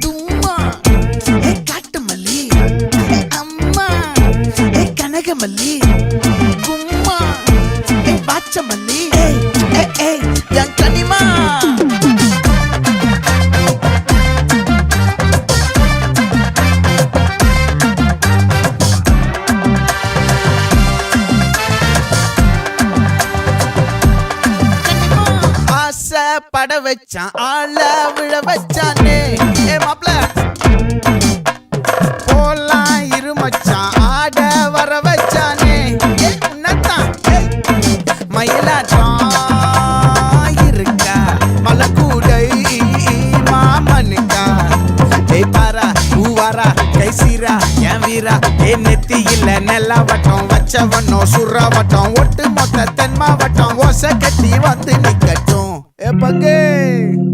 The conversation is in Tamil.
தும்மா ஏ காட்டு மல்லி அம்மா ஏ கனகமல்லி கும்மா ஏ பாச்ச மல்லி என் கனிமா பட வச்சான் ஆள விழ வச்சானே ஏ மாப்ள போலாம் இருமச்சான் ஆட வர வச்சானே உன்னத்தான் மயிலாட்டம் இருக்கா மலக்கூடை மாமனுக்கா ஏய் பாரா பூவாரா கைசீரா என் வீரா ஏ நெத்தி இல்ல நெல்லா வட்டம் வச்சவனோ சுறா வட்டம் ஒட்டு மொத்த தென் மாவட்டம் ஓசை கட்டி வந்து நிக்கட்டும். É pra quem?